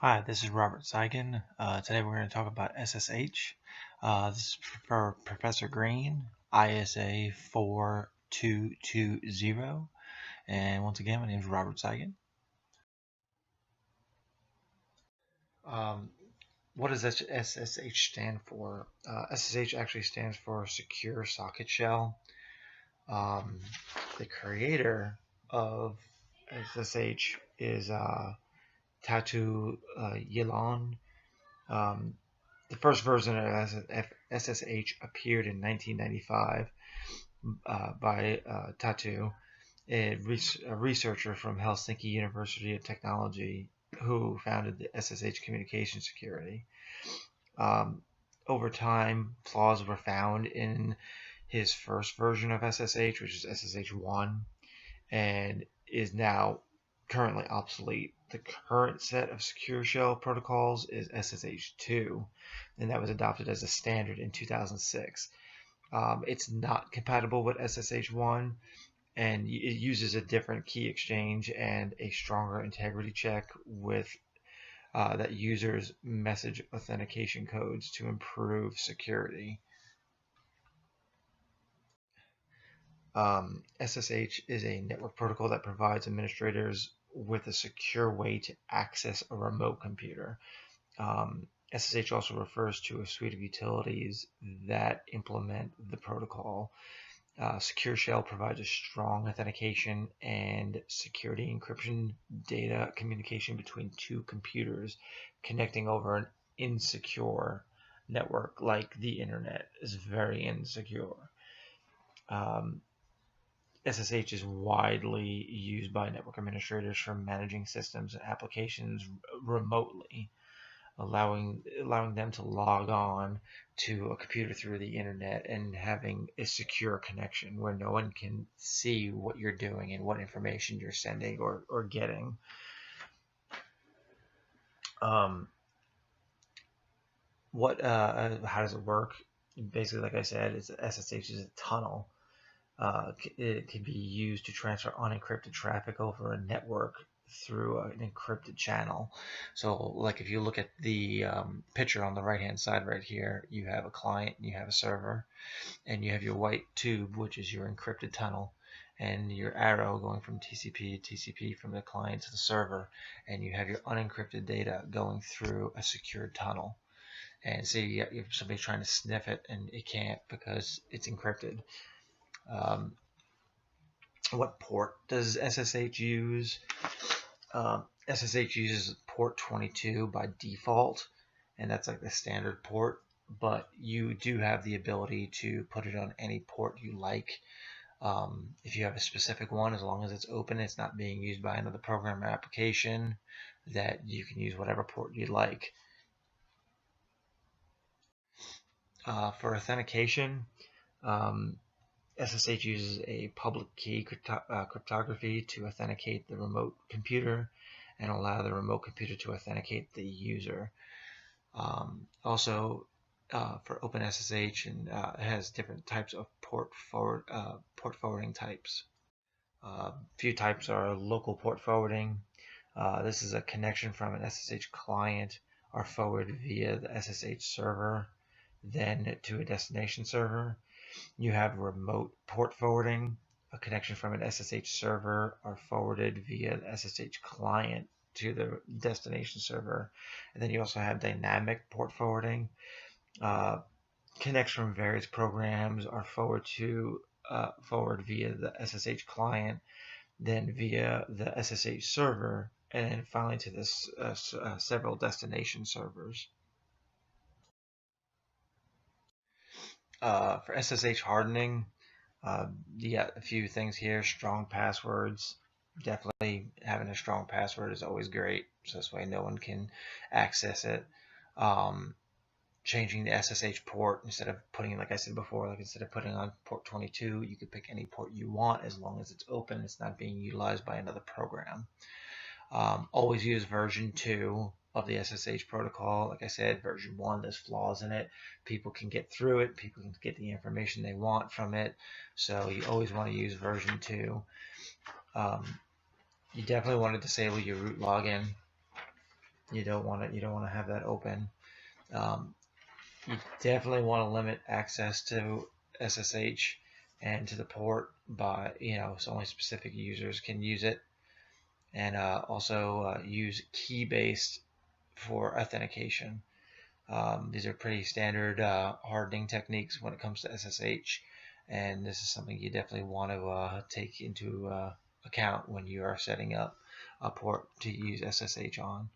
Hi, this is Robert Seigen. Today we're going to talk about SSH. This is for Professor Green, ISA 4220. And once again, my name is Robert Seigen. Um, what does SSH stand for? SSH actually stands for Secure Socket Shell. The creator of SSH is Tatu Yilon. Um, The first version of SSH appeared in 1995 by Tatu, a researcher from Helsinki University of Technology who founded the SSH Communication Security. Um, Over time, flaws were found in his first version of SSH, which is SSH1, and is now currently obsolete. The current set of secure shell protocols is SSH2, and that was adopted as a standard in 2006. It's not compatible with SSH1, and it uses a different key exchange and a stronger integrity check with that users message authentication codes to improve security. SSH is a network protocol that provides administrators with a secure way to access a remote computer. SSH also refers to a suite of utilities that implement the protocol. Secure Shell provides a strong authentication and security encryption data communication between two computers connecting over an insecure network like the internet is very insecure. SSH is widely used by network administrators for managing systems and applications remotely, allowing them to log on to a computer through the internet and having a secure connection where no one can see what you're doing and what information you're sending or getting. How does it work? Basically, like I said, SSH is a tunnel. It can be used to transfer unencrypted traffic over a network through an encrypted channel. So like if you look at the picture on the right hand side right here, you have a client and you have a server, and you have your white tube, which is your encrypted tunnel, and your arrow going from TCP to TCP from the client to the server, and you have your unencrypted data going through a secured tunnel. And say you have somebody trying to sniff it and it can't because it's encrypted. What port does SSH use? SSH uses port 22 by default, and that's like the standard port, but you do have the ability to put it on any port you like. If you have a specific one, as long as it's open, it's not being used by another program or application, that you can use whatever port you like. For authentication, SSH uses a public key cryptography to authenticate the remote computer and allow the remote computer to authenticate the user. Also, for OpenSSH, and it has different types of port forwarding types. Few types are local port forwarding. This is a connection from an SSH client or forwarded via the SSH server, then to a destination server. You have remote port forwarding. A connection from an SSH server are forwarded via the SSH client to the destination server. And then you also have dynamic port forwarding. Connects from various programs are forwarded via the SSH client, then via the SSH server, and finally to this several destination servers. For SSH hardening, you got a few things here. Strong passwords. Definitely having a strong password is always great, so this way no one can access it. Changing the SSH port instead of putting, like I said before, like instead of putting on port 22, you could pick any port you want as long as it's open. It's not being utilized by another program. Always use version 2 of the SSH protocol. Like I said, version 1, there's flaws in it. People can get through it. People can get the information they want from it. So you always want to use version 2. You definitely want to disable your root login. You don't want to have that open. You definitely want to limit access to SSH and to the port by, so only specific users can use it. And also use key-based for authentication. These are pretty standard hardening techniques when it comes to SSH, and this is something you definitely want to take into account when you are setting up a port to use SSH on.